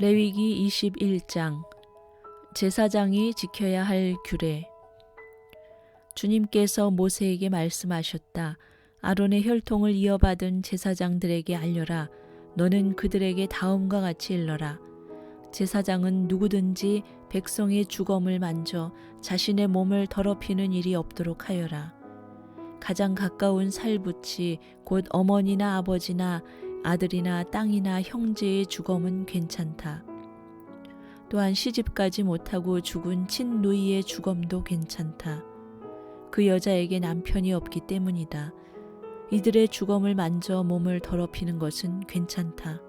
레위기 21장 제사장이 지켜야 할 규례. 주님께서 모세에게 말씀하셨다. 아론의 혈통을 이어받은 제사장들에게 알려라. 너는 그들에게 다음과 같이 일러라. 제사장은 누구든지 백성의 주검을 만져 자신의 몸을 더럽히는 일이 없도록 하여라. 가장 가까운 살붙이 곧 어머니나 아버지나 아들이나 땅이나 형제의 주검은 괜찮다. 또한 시집가지 못하고 죽은 친누이의 주검도 괜찮다. 그 여자에게 남편이 없기 때문이다. 이들의 주검을 만져 몸을 더럽히는 것은 괜찮다.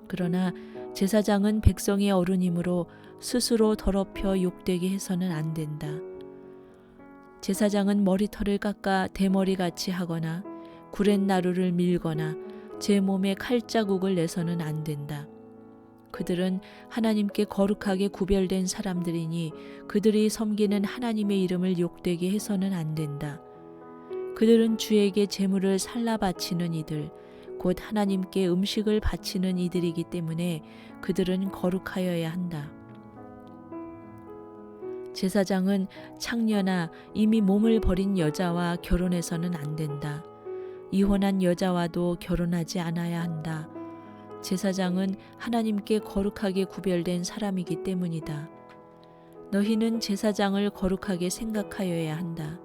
그러나 제사장은 백성의 어른이므로 스스로 더럽혀 욕되게 해서는 안 된다. 제사장은 머리털을 깎아 대머리같이 하거나 구렛나루를 밀거나 제 몸에 칼자국을 내서는 안 된다. 그들은 하나님께 거룩하게 구별된 사람들이니 그들이 섬기는 하나님의 이름을 욕되게 해서는 안 된다. 그들은 주에게 제물을 살라 바치는 이들, 곧 하나님께 음식을 바치는 이들이기 때문에 그들은 거룩하여야 한다. 제사장은 창녀나 이미 몸을 버린 여자와 결혼해서는 안 된다. 이혼한 여자와도 결혼하지 않아야 한다. 제사장은 하나님께 거룩하게 구별된 사람이기 때문이다. 너희는 제사장을 거룩하게 생각하여야 한다.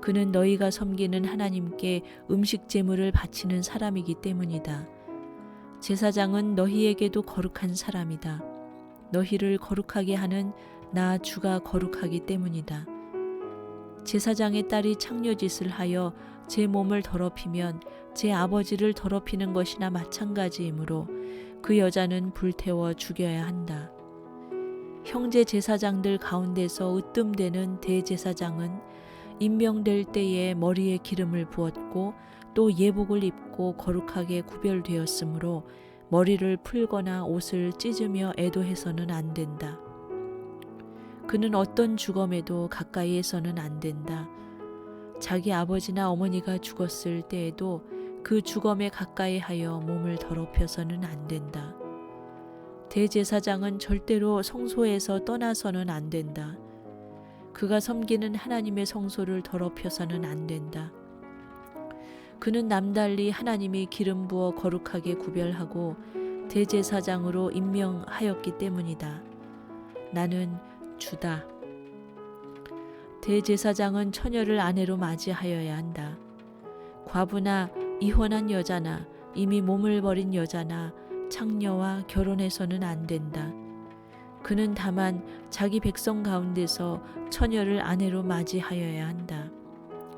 그는 너희가 섬기는 하나님께 음식 제물을 바치는 사람이기 때문이다. 제사장은 너희에게도 거룩한 사람이다. 너희를 거룩하게 하는 나 주가 거룩하기 때문이다. 제사장의 딸이 창녀짓을 하여 제 몸을 더럽히면 제 아버지를 더럽히는 것이나 마찬가지이므로 그 여자는 불태워 죽여야 한다. 형제 제사장들 가운데서 으뜸되는 대제사장은 임명될 때에 머리에 기름을 부었고 또 예복을 입고 거룩하게 구별되었으므로 머리를 풀거나 옷을 찢으며 애도해서는 안 된다. 그는 어떤 주검에도 가까이에서는 안 된다. 자기 아버지나 어머니가 죽었을 때에도 그 주검에 가까이 하여 몸을 더럽혀서는 안 된다. 대제사장은 절대로 성소에서 떠나서는 안 된다. 그가 섬기는 하나님의 성소를 더럽혀서는 안 된다. 그는 남달리 하나님이 기름 부어 거룩하게 구별하고 대제사장으로 임명하였기 때문이다. 나는 주다. 대제사장은 처녀를 아내로 맞이하여야 한다. 과부나 이혼한 여자나 이미 몸을 버린 여자나 창녀와 결혼해서는 안 된다. 그는 다만 자기 백성 가운데서 처녀를 아내로 맞이하여야 한다.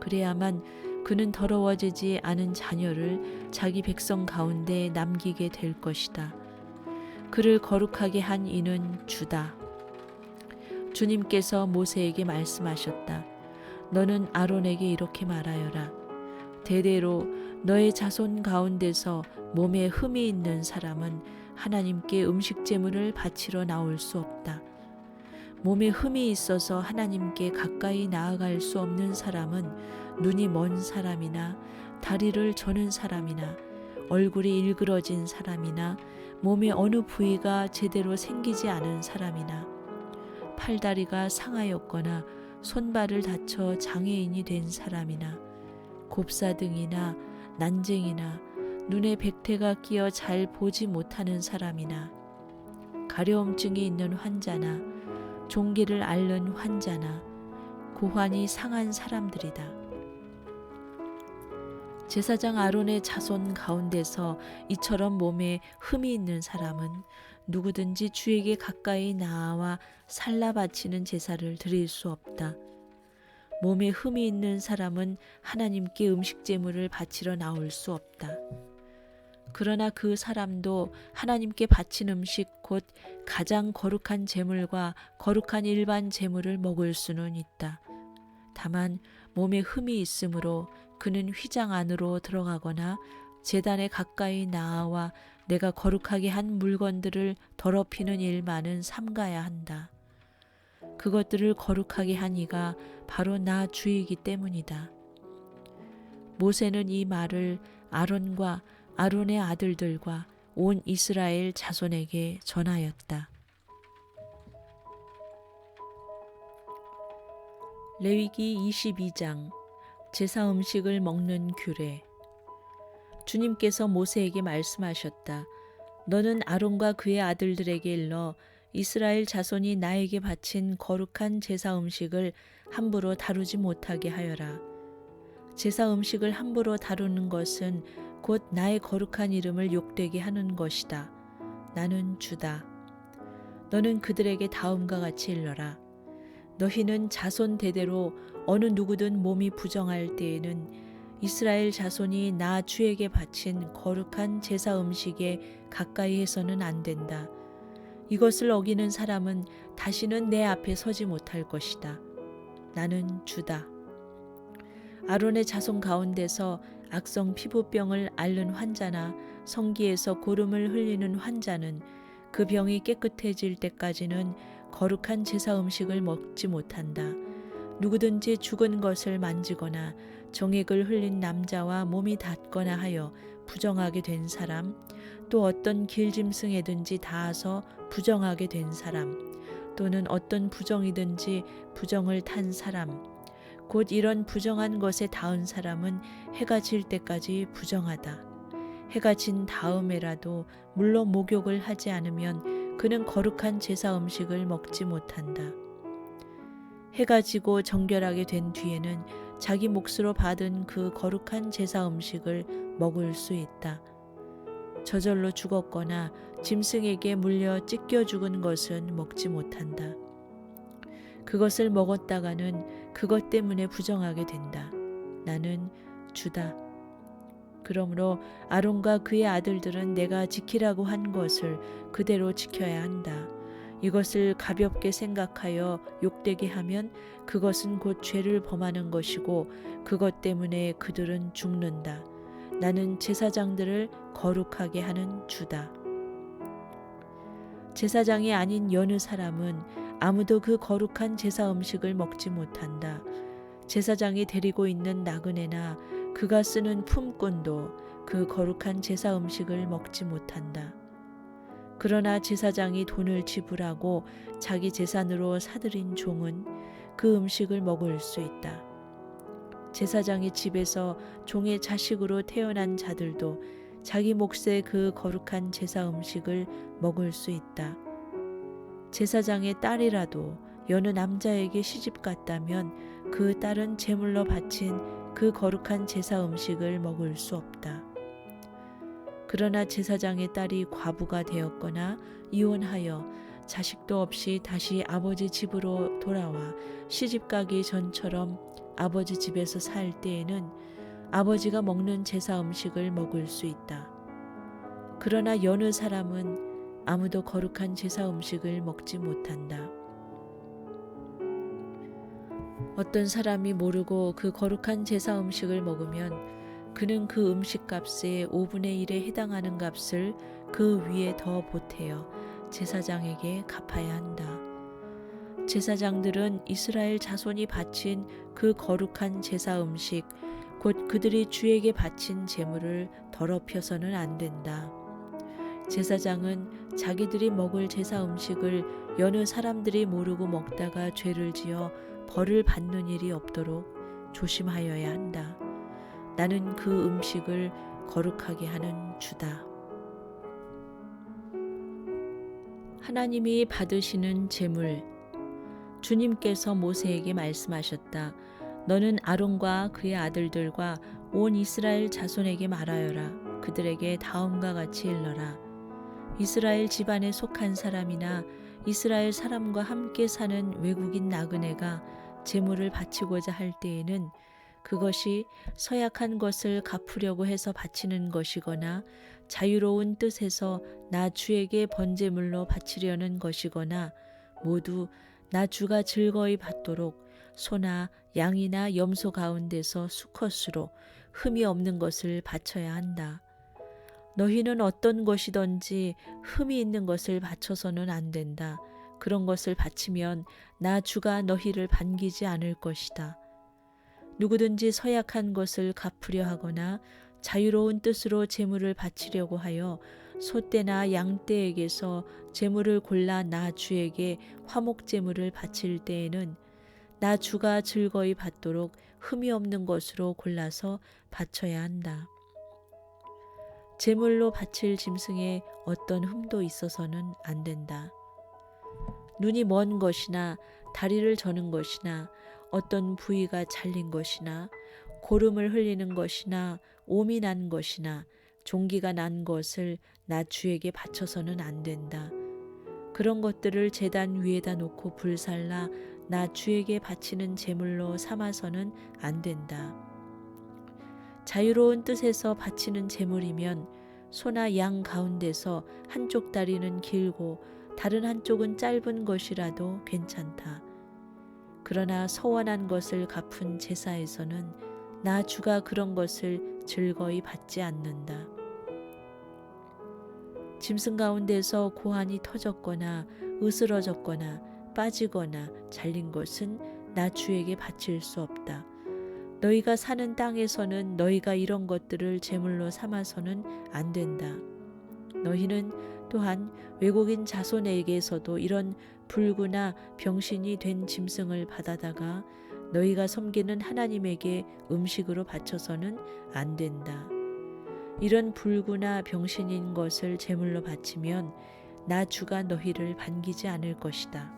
그래야만 그는 더러워지지 않은 자녀를 자기 백성 가운데 남기게 될 것이다. 그를 거룩하게 한 이는 주다. 주님께서 모세에게 말씀하셨다. 너는 아론에게 이렇게 말하여라. 대대로 너의 자손 가운데서 몸에 흠이 있는 사람은 하나님께 음식 제물을 바치러 나올 수 없다. 몸에 흠이 있어서 하나님께 가까이 나아갈 수 없는 사람은 눈이 먼 사람이나 다리를 저는 사람이나 얼굴이 일그러진 사람이나 몸의 어느 부위가 제대로 생기지 않은 사람이나 팔다리가 상하였거나 손발을 다쳐 장애인이 된 사람이나 곱사등이나 난쟁이나 눈에 백태가 끼어 잘 보지 못하는 사람이나 가려움증이 있는 환자나 종기를 앓는 환자나 고환이 상한 사람들이다. 제사장 아론의 자손 가운데서 이처럼 몸에 흠이 있는 사람은 누구든지 주에게 가까이 나아와 살라 바치는 제사를 드릴 수 없다. 몸에 흠이 있는 사람은 하나님께 음식 제물을 바치러 나올 수 없다. 그러나 그 사람도 하나님께 바친 음식 곧 가장 거룩한 제물과 거룩한 일반 제물을 먹을 수는 있다. 다만 몸에 흠이 있으므로 그는 휘장 안으로 들어가거나 제단에 가까이 나아와 내가 거룩하게 한 물건들을 더럽히는 일만은 삼가야 한다. 그것들을 거룩하게 한 이가 바로 나 주이기 때문이다. 모세는 이 말을 아론과 아론의 아들들과 온 이스라엘 자손에게 전하였다. 레위기 22장 제사 음식을 먹는 규례. 주님께서 모세에게 말씀하셨다. 너는 아론과 그의 아들들에게 일러 이스라엘 자손이 나에게 바친 거룩한 제사 음식을 함부로 다루지 못하게 하여라. 제사 음식을 함부로 다루는 것은 곧 나의 거룩한 이름을 욕되게 하는 것이다. 나는 주다. 너는 그들에게 다음과 같이 일러라. 너희는 자손 대대로 어느 누구든 몸이 부정할 때에는 이스라엘 자손이 나 주에게 바친 거룩한 제사 음식에 가까이 해서는 안 된다. 이것을 어기는 사람은 다시는 내 앞에 서지 못할 것이다. 나는 주다. 아론의 자손 가운데서 악성 피부병을 앓는 환자나 성기에서 고름을 흘리는 환자는 그 병이 깨끗해질 때까지는 거룩한 제사 음식을 먹지 못한다. 누구든지 죽은 것을 만지거나 정액을 흘린 남자와 몸이 닿거나 하여 부정하게 된 사람, 또 어떤 길짐승에든지 닿아서 부정하게 된 사람, 또는 어떤 부정이든지 부정을 탄 사람, 곧 이런 부정한 것에 닿은 사람은 해가 질 때까지 부정하다. 해가 진 다음에라도 물로 목욕을 하지 않으면 그는 거룩한 제사 음식을 먹지 못한다. 해가 지고 정결하게 된 뒤에는 자기 몫으로 받은 그 거룩한 제사 음식을 먹을 수 있다. 저절로 죽었거나 짐승에게 물려 찢겨 죽은 것은 먹지 못한다. 그것을 먹었다가는 그것 때문에 부정하게 된다. 나는 주다. 그러므로 아론과 그의 아들들은 내가 지키라고 한 것을 그대로 지켜야 한다. 이것을 가볍게 생각하여 욕되게 하면 그것은 곧 죄를 범하는 것이고 그것 때문에 그들은 죽는다. 나는 제사장들을 거룩하게 하는 주다. 제사장이 아닌 여느 사람은 아무도 그 거룩한 제사 음식을 먹지 못한다. 제사장이 데리고 있는 나그네나 그가 쓰는 품꾼도 그 거룩한 제사 음식을 먹지 못한다. 그러나 제사장이 돈을 지불하고 자기 재산으로 사들인 종은 그 음식을 먹을 수 있다. 제사장의 집에서 종의 자식으로 태어난 자들도 자기 몫의 그 거룩한 제사 음식을 먹을 수 있다. 제사장의 딸이라도 여느 남자에게 시집 갔다면 그 딸은 제물로 바친 그 거룩한 제사 음식을 먹을 수 없다. 그러나 제사장의 딸이 과부가 되었거나 이혼하여 자식도 없이 다시 아버지 집으로 돌아와 시집가기 전처럼 아버지 집에서 살 때에는 아버지가 먹는 제사 음식을 먹을 수 있다. 그러나 여느 사람은 아무도 거룩한 제사 음식을 먹지 못한다. 어떤 사람이 모르고 그 거룩한 제사 음식을 먹으면 그는 그 음식값의 5분의 1에 해당하는 값을 그 위에 더 보태어 제사장에게 갚아야 한다. 제사장들은 이스라엘 자손이 바친 그 거룩한 제사 음식, 곧 그들이 주에게 바친 제물을 더럽혀서는 안 된다. 제사장은 자기들이 먹을 제사 음식을 여느 사람들이 모르고 먹다가 죄를 지어 벌을 받는 일이 없도록 조심하여야 한다. 나는 그 음식을 거룩하게 하는 주다. 하나님이 받으시는 제물. 주님께서 모세에게 말씀하셨다. 너는 아론과 그의 아들들과 온 이스라엘 자손에게 말하여라. 그들에게 다음과 같이 일러라. 이스라엘 집안에 속한 사람이나 이스라엘 사람과 함께 사는 외국인 나그네가 제물을 바치고자 할 때에는 그것이 서약한 것을 갚으려고 해서 바치는 것이거나 자유로운 뜻에서 나 주에게 번제물로 바치려는 것이거나 모두 나 주가 즐거이 받도록 소나 양이나 염소 가운데서 수컷으로 흠이 없는 것을 바쳐야 한다. 너희는 어떤 것이든지 흠이 있는 것을 바쳐서는 안 된다. 그런 것을 바치면 나 주가 너희를 반기지 않을 것이다. 누구든지 서약한 것을 갚으려 하거나 자유로운 뜻으로 제물을 바치려고 하여 소떼나 양떼에게서 제물을 골라 나 주에게 화목 제물을 바칠 때에는 나 주가 즐거이 받도록 흠이 없는 것으로 골라서 바쳐야 한다. 제물로 바칠 짐승에 어떤 흠도 있어서는 안 된다. 눈이 먼 것이나 다리를 저는 것이나 어떤 부위가 잘린 것이나 고름을 흘리는 것이나 옴이 난 것이나 종기가 난 것을 나 주에게 바쳐서는 안 된다. 그런 것들을 제단 위에다 놓고 불살라 나 주에게 바치는 제물로 삼아서는 안 된다. 자유로운 뜻에서 바치는 제물이면 소나 양 가운데서 한쪽 다리는 길고 다른 한쪽은 짧은 것이라도 괜찮다. 그러나 서원한 것을 갚은 제사에서는 나 주가 그런 것을 즐거이 받지 않는다. 짐승 가운데서 고환이 터졌거나 으스러졌거나 빠지거나 잘린 것은 나 주에게 바칠 수 없다. 너희가 사는 땅에서는 너희가 이런 것들을 제물로 삼아서는 안 된다. 너희는 또한 외국인 자손에게서도 이런 불구나 병신이 된 짐승을 받아다가 너희가 섬기는 하나님에게 음식으로 바쳐서는 안 된다. 이런 불구나 병신인 것을 제물로 바치면 나 주가 너희를 반기지 않을 것이다.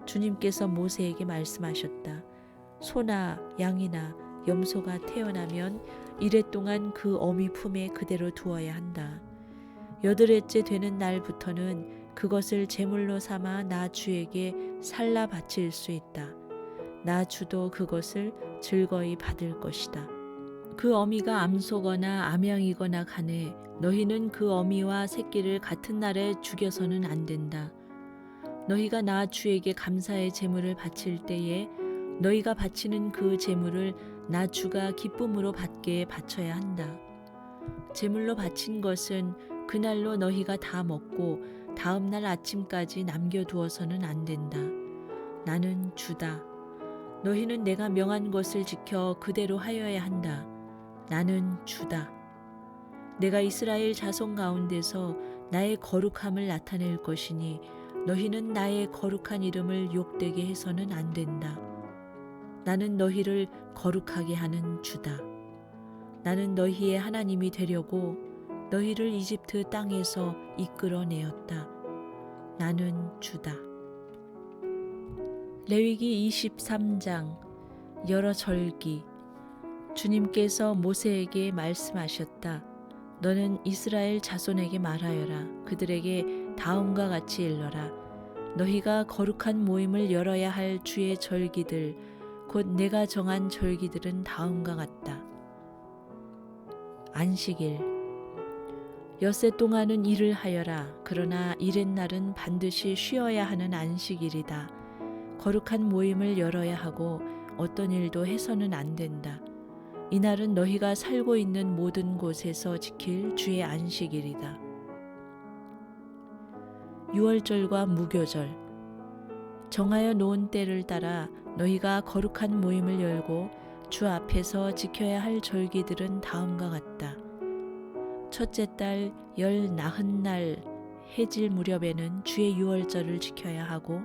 주님께서 모세에게 말씀하셨다. 소나 양이나 염소가 태어나면 이래 동안 그 어미 품에 그대로 두어야 한다. 여덟째째 되는 날부터는 그것을 제물로 삼아 나 주에게 살라 바칠 수 있다. 나 주도 그것을 즐거이 받을 것이다. 그 어미가 암소거나 암양이거나 가네 너희는 그 어미와 새끼를 같은 날에 죽여서는 안 된다. 너희가 나 주에게 감사의 제물을 바칠 때에 너희가 바치는 그 제물을 나 주가 기쁨으로 받게 바쳐야 한다. 제물로 바친 것은 그날로 너희가 다 먹고 다음 날 아침까지 남겨두어서는 안 된다. 나는 주다. 너희는 내가 명한 것을 지켜 그대로 하여야 한다. 나는 주다. 내가 이스라엘 자손 가운데서 나의 거룩함을 나타낼 것이니 너희는 나의 거룩한 이름을 욕되게 해서는 안 된다. 나는 너희를 거룩하게 하는 주다. 나는 너희의 하나님이 되려고 너희를 이집트 땅에서 이끌어내었다. 나는 주다. 레위기 23장 여러 절기. 주님께서 모세에게 말씀하셨다. 너는 이스라엘 자손에게 말하여라. 그들에게 다음과 같이 일러라. 너희가 거룩한 모임을 열어야 할 주의 절기들 곧 내가 정한 절기들은 다음과 같다. 안식일. 엿새 동안은 일을 하여라. 그러나 이렛날은 반드시 쉬어야 하는 안식일이다. 거룩한 모임을 열어야 하고 어떤 일도 해서는 안 된다. 이날은 너희가 살고 있는 모든 곳에서 지킬 주의 안식일이다. 유월절과 무교절. 정하여 놓은 때를 따라 너희가 거룩한 모임을 열고 주 앞에서 지켜야 할 절기들은 다음과 같다. 첫째 달 열 나흔 날 해질 무렵에는 주의 유월절을 지켜야 하고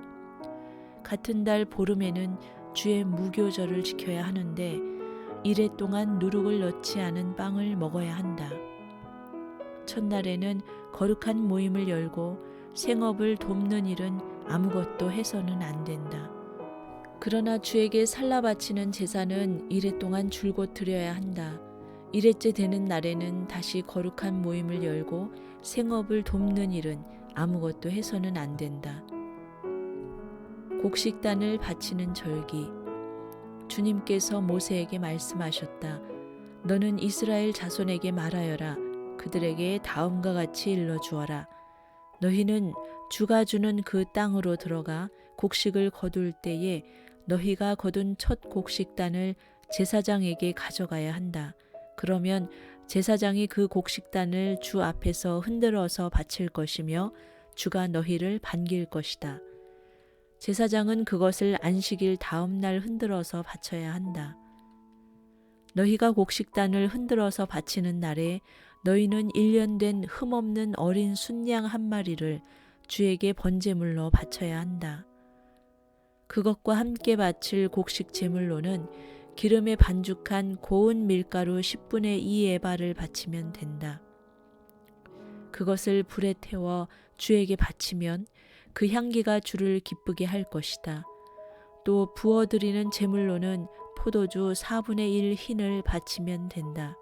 같은 달 보름에는 주의 무교절을 지켜야 하는데 이래 동안 누룩을 넣지 않은 빵을 먹어야 한다. 첫날에는 거룩한 모임을 열고 생업을 돕는 일은 아무것도 해서는 안 된다. 그러나 주에게 살라 바치는 제사는 이래 동안 줄곧 드려야 한다. 이래째 되는 날에는 다시 거룩한 모임을 열고 생업을 돕는 일은 아무것도 해서는 안 된다. 곡식단을 바치는 절기. 주님께서 모세에게 말씀하셨다. 너는 이스라엘 자손에게 말하여라. 그들에게 다음과 같이 일러주어라. 너희는 주가 주는 그 땅으로 들어가 곡식을 거둘 때에 너희가 거둔 첫 곡식단을 제사장에게 가져가야 한다. 그러면 제사장이 그 곡식단을 주 앞에서 흔들어서 바칠 것이며 주가 너희를 반길 것이다. 제사장은 그것을 안식일 다음 날 흔들어서 바쳐야 한다. 너희가 곡식단을 흔들어서 바치는 날에 너희는 1년 된 흠없는 어린 순양 한 마리를 주에게 번제물로 바쳐야 한다. 그것과 함께 바칠 곡식 제물로는 기름에 반죽한 고운 밀가루 10분의 2 에바를 바치면 된다. 그것을 불에 태워 주에게 바치면 그 향기가 주를 기쁘게 할 것이다. 또 부어드리는 제물로는 포도주 4분의 1 흰을 바치면 된다.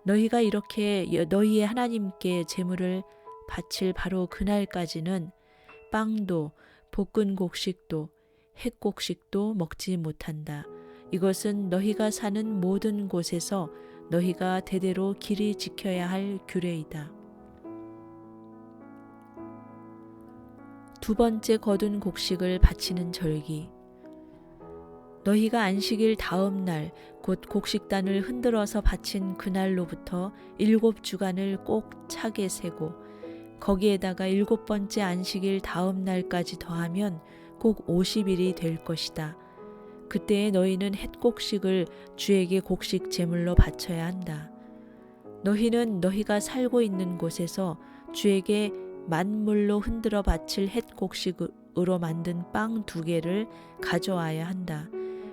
너희가 이렇게 너희의 하나님께 제물을 바칠 바로 그날까지는 빵도 볶은 곡식도 햇곡식도 먹지 못한다. 이것은 너희가 사는 모든 곳에서 너희가 대대로 길이 지켜야 할 규례이다. 두 번째 거둔 곡식을 바치는 절기. 너희가 안식일 다음 날 곧 곡식단을 흔들어서 바친 그날로부터 7주간을 꼭 차게 세고 거기에다가 7번째 안식일 다음 날까지 더하면 꼭 50일이 될 것이다. 그때에 너희는 햇곡식을 주에게 곡식 제물로 바쳐야 한다. 너희는 너희가 살고 있는 곳에서 주에게 만물로 흔들어 바칠 햇곡식으로 만든 빵 2개를 가져와야 한다.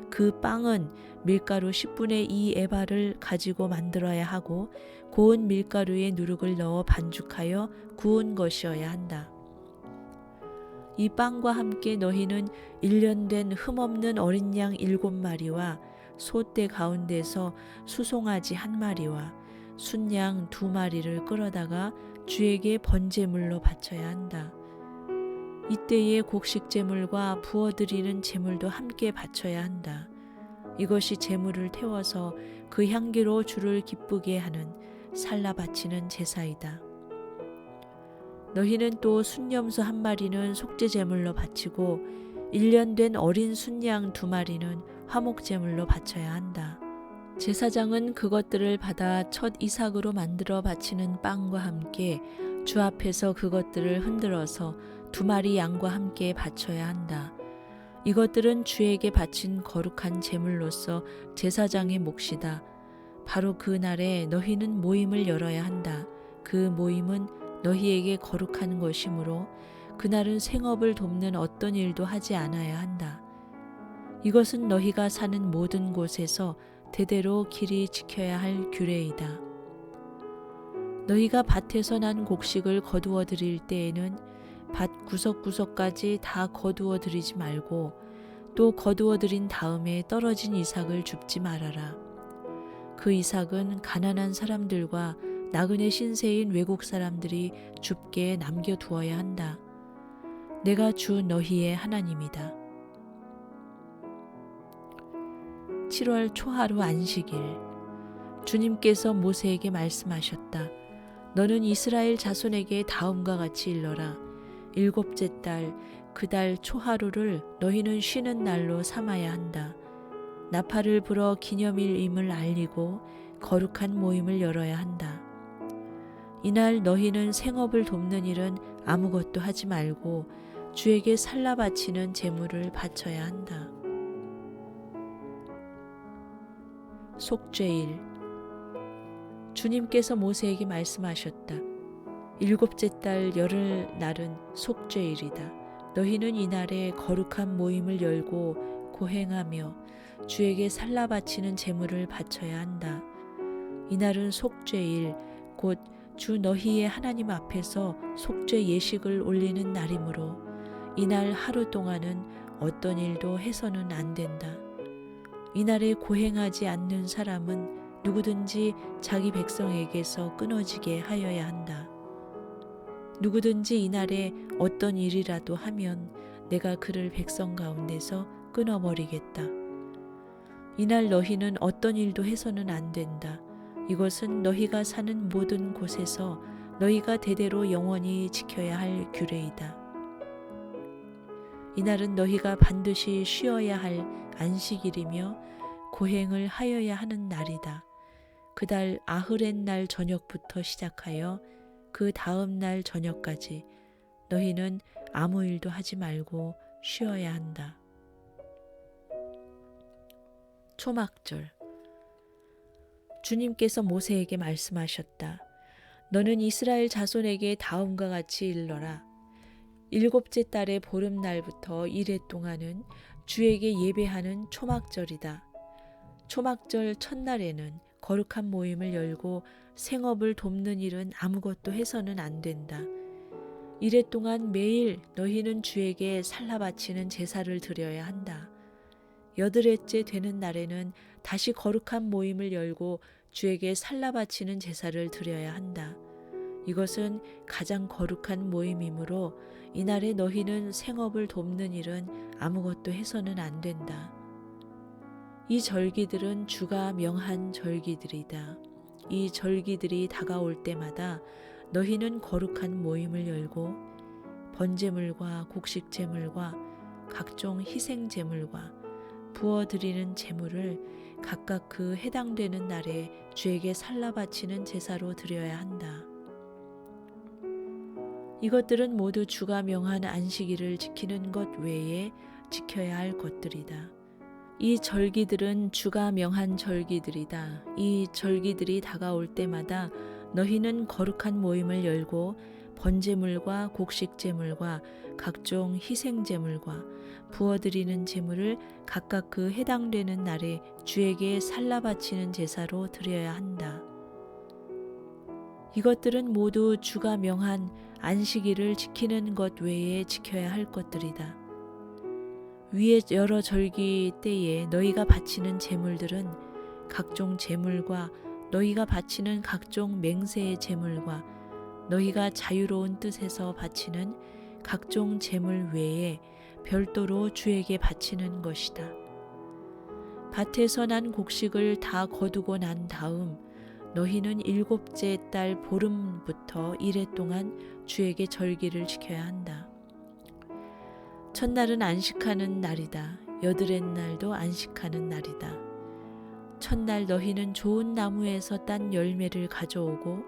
그 빵은 밀가루 10분의 2 에바를 가지고 만들어야 하고 고운 밀가루에 누룩을 넣어 반죽하여 구운 것이어야 한다. 이 빵과 함께 너희는 1년 된 흠없는 어린 양 7마리와 소떼 가운데서 수송아지 1마리와 순양 2마리를 끌어다가 주에게 번제물로 바쳐야 한다. 이때에 곡식 제물과 부어드리는 제물도 함께 바쳐야 한다. 이것이 제물을 태워서 그 향기로 주를 기쁘게 하는 살라 바치는 제사이다. 너희는 또 순염소 1마리는 속죄 제물로 바치고 1년 된 어린 순양 2마리는 화목 제물로 바쳐야 한다. 제사장은 그것들을 받아 첫 이삭으로 만들어 바치는 빵과 함께 주 앞에서 그것들을 흔들어서 2마리 양과 함께 바쳐야 한다. 이것들은 주에게 바친 거룩한 제물로서 제사장의 몫이다. 바로 그 날에 너희는 모임을 열어야 한다. 그 모임은 너희에게 거룩한 것이므로 그날은 생업을 돕는 어떤 일도 하지 않아야 한다. 이것은 너희가 사는 모든 곳에서 대대로 길이 지켜야 할 규례이다. 너희가 밭에서 난 곡식을 거두어 드릴 때에는 밭 구석구석까지 다 거두어 드리지 말고 또 거두어 드린 다음에 떨어진 이삭을 줍지 말아라. 그 이삭은 가난한 사람들과 나그네 신세인 외국 사람들이 줍게 남겨두어야 한다. 내가 주 너희의 하나님이다. 7월 초하루 안식일. 주님께서 모세에게 말씀하셨다. 너는 이스라엘 자손에게 다음과 같이 일러라. 7째 달 그 달 초하루를 너희는 쉬는 날로 삼아야 한다. 나팔을 불어 기념일임을 알리고 거룩한 모임을 열어야 한다. 이날 너희는 생업을 돕는 일은 아무것도 하지 말고 주에게 살라 바치는 제물을 바쳐야 한다. 속죄일. 주님께서 모세에게 말씀하셨다. 7째 달 열흘 날은 속죄일이다. 너희는 이날에 거룩한 모임을 열고 고행하며 주에게 살라 바치는 제물을 바쳐야 한다. 이날은 속죄일 곧 주 너희의 하나님 앞에서 속죄 예식을 올리는 날이므로 이날 하루 동안은 어떤 일도 해서는 안 된다. 이날에 고행하지 않는 사람은 누구든지 자기 백성에게서 끊어지게 하여야 한다. 누구든지 이날에 어떤 일이라도 하면 내가 그를 백성 가운데서 끊어버리겠다. 이날 너희는 어떤 일도 해서는 안 된다. 이것은 너희가 사는 모든 곳에서 너희가 대대로 영원히 지켜야 할 규례이다. 이날은 너희가 반드시 쉬어야 할 안식일이며 고행을 하여야 하는 날이다. 그달 아흐렛 날 저녁부터 시작하여 그 다음 날 저녁까지 너희는 아무 일도 하지 말고 쉬어야 한다. 초막절. 주님께서 모세에게 말씀하셨다. 너는 이스라엘 자손에게 다음과 같이 일러라. 일곱째 달의 보름날부터 이레 동안은 주에게 예배하는 초막절이다. 초막절 첫날에는 거룩한 모임을 열고 생업을 돕는 일은 아무것도 해서는 안 된다. 이레 동안 매일 너희는 주에게 살라 바치는 제사를 드려야 한다. 여드레째 되는 날에는 다시 거룩한 모임을 열고 주에게 살라 바치는 제사를 드려야 한다. 이것은 가장 거룩한 모임이므로 이날에 너희는 생업을 돕는 일은 아무것도 해서는 안 된다. 이 절기들은 주가 명한 절기들이다. 이 절기들이 다가올 때마다 너희는 거룩한 모임을 열고 번제물과 곡식제물과 각종 희생제물과 부어드리는 제물을 각각 그 해당되는 날에 주에게 살라 바치는 제사로 드려야 한다. 이것들은 모두 주가 명한 안식일을 지키는 것 외에 지켜야 할 것들이다. 이 절기들은 주가 명한 절기들이다. 이 절기들이 다가올 때마다 너희는 거룩한 모임을 열고 번제물과 곡식제물과 각종 희생제물과 부어드리는 제물을 각각 그 해당되는 날에 주에게 살라 바치는 제사로 드려야 한다. 이것들은 모두 주가 명한 안식일을 지키는 것 외에 지켜야 할 것들이다. 위의 여러 절기 때에 너희가 바치는 제물들은 각종 제물과 너희가 바치는 각종 맹세의 제물과 너희가 자유로운 뜻에서 바치는 각종 제물 외에 별도로 주에게 바치는 것이다. 밭에서 난 곡식을 다 거두고 난 다음 너희는 일곱째 달 보름부터 이레 동안 주에게 절기를 지켜야 한다. 첫날은 안식하는 날이다. 여드렛 날도 안식하는 날이다. 첫날 너희는 좋은 나무에서 딴 열매를 가져오고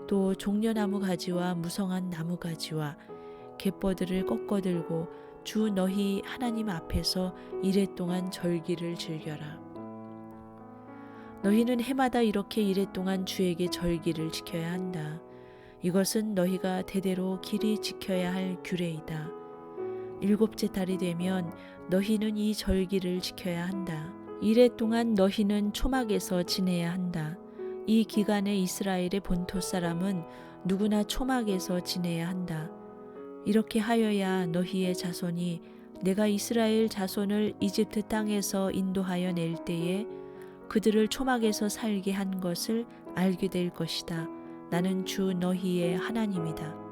또 종려나무 가지와 무성한 나무 가지와 갯버들을 꺾어들고 주 너희 하나님 앞에서 이레 동안 절기를 즐겨라. 너희는 해마다 이렇게 이레 동안 주에게 절기를 지켜야 한다. 이것은 너희가 대대로 길이 지켜야 할 규례이다. 일곱째 달이 되면 너희는 이 절기를 지켜야 한다. 이레 동안 너희는 초막에서 지내야 한다. 이 기간에 이스라엘의 본토 사람은 누구나 초막에서 지내야 한다. 이렇게 하여야 너희의 자손이 내가 이스라엘 자손을 이집트 땅에서 인도하여 낼 때에 그들을 초막에서 살게 한 것을 알게 될 것이다. 나는 주 너희의 하나님이다.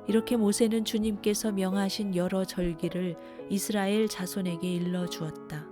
이렇게 모세는 주님께서 명하신 여러 절기를 이스라엘 자손에게 일러 주었다.